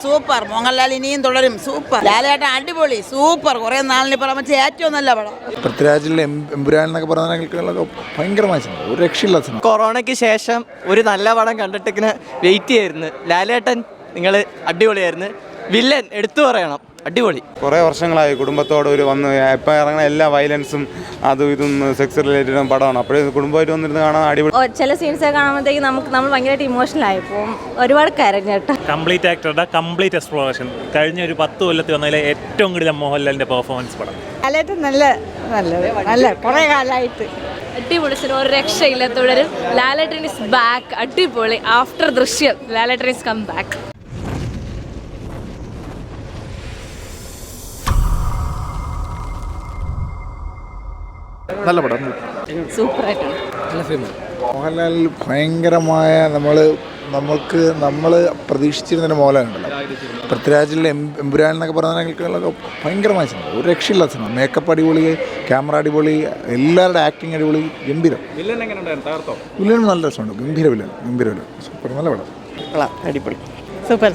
Super. Mohanlal ഇനിയും തുടരും. Super. ലാലേട്ടൻ അടിപൊളി. സൂപ്പർ. കുറെ നാളിന് പുറമെ ഏറ്റവും നല്ല പടം. പൃഥ്വിരാജിലെ എമ്പുരാൻ എന്നൊക്കെ പറഞ്ഞൊക്കെ ഭയങ്കര മാറ്റം, ഒരു രക്ഷയില്ല സിനിമ. കൊറോണയ്ക്ക് ശേഷം ഒരു നല്ല പടം കണ്ടിട്ട് ഇങ്ങനെ വെയിറ്റ് ചെയ്യായിരുന്നു. ലാലേട്ടൻ നിങ്ങൾ അടിപൊളിയായിരുന്നു. വില്ലൻ എടുത്തു പറയണം, അടിപൊളി. കുറേ വർഷങ്ങളായി കുടുംബത്തോട് ഒരു വന്ന് ഇപ്പം ഇറങ്ങുന്ന എല്ലാ വയലൻസും അതും ഇതും സെക്സ് റിലേറ്റഡും പടമാണ്. അപ്പോഴേ കുടുംബമായിട്ട് വന്നിരുന്ന് കാണാൻ അടിപൊളി. ചില സീൻസൊക്കെ കാണുമ്പോഴത്തേക്ക് നമ്മൾ ഭയങ്കരമായിട്ട് ഇമോഷണൽ ആയി പോകും. ഒരുപാട് കരഞ്ഞേട്ടോ. കംപ്ലീറ്റ് ആക്ടറുടെ കംപ്ലീറ്റ് എക്സ്പ്ലോറേഷൻ. കഴിഞ്ഞ ഒരു 10 കൊല്ലത്തിൽ വന്നതിലെ ഏറ്റവും കൂടുതൽ മോഹൻലാലിൻ്റെ പെർഫോമൻസ് പടം. ലാലേട്ടൻ നല്ല കുറെ കാലമായിട്ട് അടിപൊളി സിനിമ, ഒരു രക്ഷയില്ല. തുടരും. ലാലേട്ടൻ ഇസ് ബാക്ക്. അടിപൊളി. ആഫ്റ്റർ ദൃശ്യം ലാലേട്ടൻ ഇസ് കം ബാക്ക്. നല്ല പടം, സൂപ്പറായിട്ടാണ്. നല്ല ഫിലിം. മോഹൻലാൽ ഭയങ്കരമായ നമ്മൾ പ്രതീക്ഷിച്ചിരുന്നൊരു മോഹൻലാലുണ്ടല്ലോ. പൃഥ്വിരാജിലെ എമ്പുരാൻ എന്നൊക്കെ പറഞ്ഞൊക്കെ ഭയങ്കര മാറ്റം, ഒരു രക്ഷയില്ല സിനിമ. മേക്കപ്പ് അടിപൊളി, ക്യാമറ അടിപൊളി, എല്ലാവരുടെ ആക്ടിങ് അടിപൊളി, ഗംഭീരം. വില്ലൻ നല്ല രസമുണ്ട്. ഗംഭീര വില്ലൻ. സൂപ്പർ. നല്ല പടം. അടിപൊളി. സൂപ്പർ.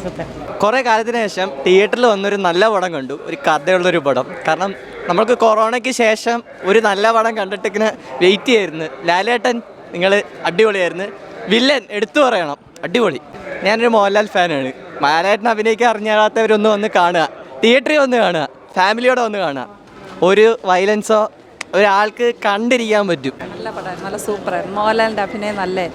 കുറേ കാലത്തിന് ശേഷം തിയേറ്ററിൽ വന്നൊരു നല്ല പടം കണ്ടു. ഒരു കഥയുള്ളൊരു പടം. കാരണം നമ്മൾക്ക് കൊറോണയ്ക്ക് ശേഷം ഒരു നല്ല പടം കണ്ടിട്ട് ഇങ്ങനെ വെയിറ്റ് ചെയ്യായിരുന്നു. ലാലേട്ടൻ നിങ്ങൾ അടിപൊളിയായിരുന്നു. വില്ലൻ എടുത്തു പറയണം, അടിപൊളി. ഞാനൊരു മോഹൻലാൽ ഫാനാണ്. ലാലേട്ടൻ അഭിനയിക്കാൻ അറിഞ്ഞാത്തവരൊന്ന് വന്ന് കാണുക, തിയേറ്ററിൽ വന്ന് കാണുക, ഫാമിലിയോടെ വന്ന് കാണുക. ഒരു വയലൻസോ ഒരാൾക്ക് കണ്ടിരിക്കാൻ പറ്റും. നല്ല പടമായിരുന്നു. നല്ല സൂപ്പറായിരുന്നു. മോഹൻലാലിൻ്റെ അഭിനയം നല്ല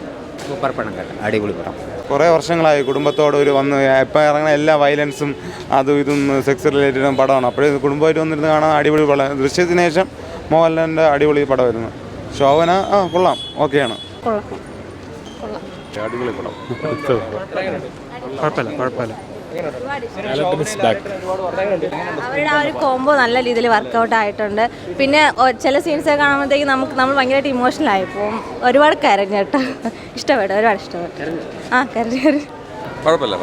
സൂപ്പർ പടം കേട്ടോ, അടിപൊളി പടം. കുറേ വർഷങ്ങളായി കുടുംബത്തോട് ഒരു വന്ന് ഇപ്പം ഇറങ്ങുന്ന എല്ലാ വയലൻസും അതും ഇതും സെക്സ് റിലേറ്റഡും പടമാണ്. അപ്പോഴേ കുടുംബമായിട്ട് വന്നിരുന്ന് കാണാൻ അടിപൊളി പടം. ദൃശ്യത്തിന് ശേഷം മോഹൻലാലിൻ്റെ അടിപൊളി പടം വരുന്നു. ശോഭന കൊള്ളാം, ഓക്കെയാണ്. അടിപൊളി പടം. കുഴപ്പമില്ല. അവരുടെ ആ ഒരു കോംബോ നല്ല രീതിയിൽ വർക്കൗട്ട് ആയിട്ടുണ്ട്. പിന്നെ ചില സീൻസൊക്കെ കാണുമ്പോഴത്തേക്ക് നമ്മൾ ഭയങ്കരമായിട്ട് ഇമോഷണൽ ആയി പോകും. ഒരുപാട് കരഞ്ഞേട്ടോ. ഇഷ്ടപ്പെട്ടു, ഒരുപാട് ഇഷ്ടപ്പെട്ടു. കരഞ്ഞു. കുഴപ്പമില്ല.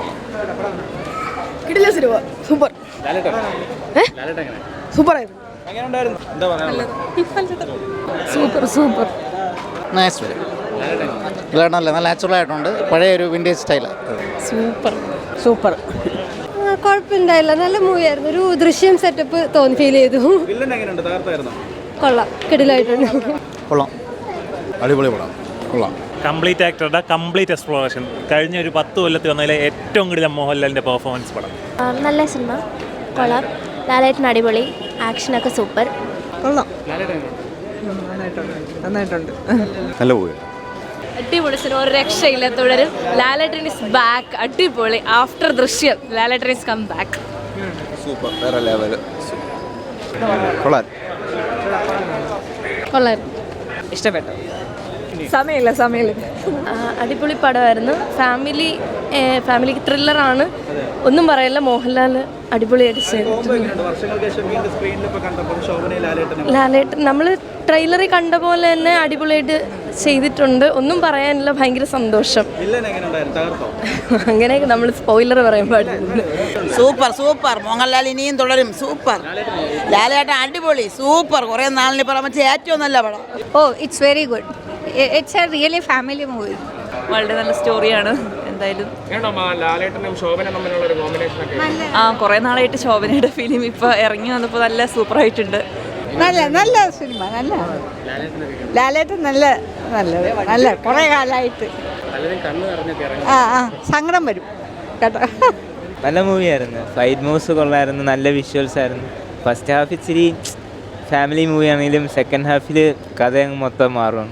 കിടില സിനിമ. സൂപ്പർ. സൂപ്പറായിരുന്നു. സൂപ്പർ. Nice film. നല്ല നാച്ചുറൽ ആയിട്ടുണ്ട്. പഴയ ഒരു വിൻറ്റേജ് സ്റ്റൈലാണ്. സൂപ്പർ. കുഴപ്പമുണ്ടായില്ല. നല്ല മൂവിയായിരുന്നു. ഒരു ദൃശ്യം സെറ്റപ്പ് ഫീൽ ചെയ്തു. കൊള്ളാം. കിടിലായിട്ടുണ്ട്. കൊള്ളാം. അടിപൊളി പടം. കൊള്ളാം. കംപ്ലീറ്റ് ആക്ടറുടെ കംപ്ലീറ്റ് എക്സ്പ്ലോറേഷൻ. കഴിഞ്ഞ ഒരു 10 കൊല്ലത്തിൽ വന്നതിലെ ഏറ്റവും കൂടുതൽ മോഹൻലാലിൻ്റെ പെർഫോമൻസ് പടം. നല്ല സിനിമ. കൊള്ളാം. ലാലേട്ടൻ അടിപൊളി. ആക്ഷനൊക്കെ സൂപ്പർ. കൊള്ളാം. നന്നായിട്ടുണ്ട്. നല്ല പോയി. അടിപൊളി സിനിമ, ഒരു രക്ഷയില്ല. തുടരും. ലാലേട്ടൻ ഇസ് ബാക്ക്. അടിപൊളി. ആഫ്റ്റർ ദൃശ്യം ലാലേട്ടൻ ഇസ് കം ബാക്ക്. സൂപ്പർ. വേറെ ലെവൽ. കൊള്ളായിരുന്നു. ഇഷ്ടപ്പെട്ടു. സമയമില്ല. അടിപൊളി പടമായിരുന്നു. ഫാമിലിക്ക് ത്രില്ലറാണ്. ഒന്നും പറയല്ല. മോഹൻലാൽ അടിപൊളിയായിട്ട് ചെയ്തിട്ടുണ്ട്. ലാലേട്ടൻ നമ്മൾ ട്രെയിലറിൽ കണ്ട പോലെ തന്നെ അടിപൊളിയായിട്ട് ചെയ്തിട്ടുണ്ട്. ഒന്നും പറയാനില്ല. ഭയങ്കര സന്തോഷം. അങ്ങനെയൊക്കെ നമ്മൾ സ്പോയിലർ പറയാൻ പാടില്ല. സൂപ്പർ. മോഹൻലാൽ ഇനിയും തുടരും. സൂപ്പർ. ലാലേട്ടൻ അടിപൊളി. സൂപ്പർ. കുറെ നാളിന് പുറമെ ഏറ്റവും നല്ല പടം. It's very good. It's A really family movie. വളരെ നല്ല സ്റ്റോറിയാണ്. എന്തായാലും കുറേ നാളായിട്ട് ശോഭനയുടെ ഫിലിം ഇപ്പോൾ ഇറങ്ങി വന്നപ്പോൾ നല്ല സൂപ്പറായിട്ടുണ്ട്. നല്ല സിനിമ. ലാലേട്ടൻ നല്ല കുറെ കാലമായിട്ട് സങ്കടം വരും കേട്ടോ. നല്ല മൂവിയായിരുന്നു. ഫൈറ്റ് മൂവ്സ് കൊള്ളായിരുന്നു. നല്ല വിഷ്വൽസ് ആയിരുന്നു. ഫസ്റ്റ് ഹാഫ് ഇച്ചിരി ഫാമിലി മൂവി ആണെങ്കിലും സെക്കൻഡ് ഹാഫിൽ കഥ മൊത്തം മാറും.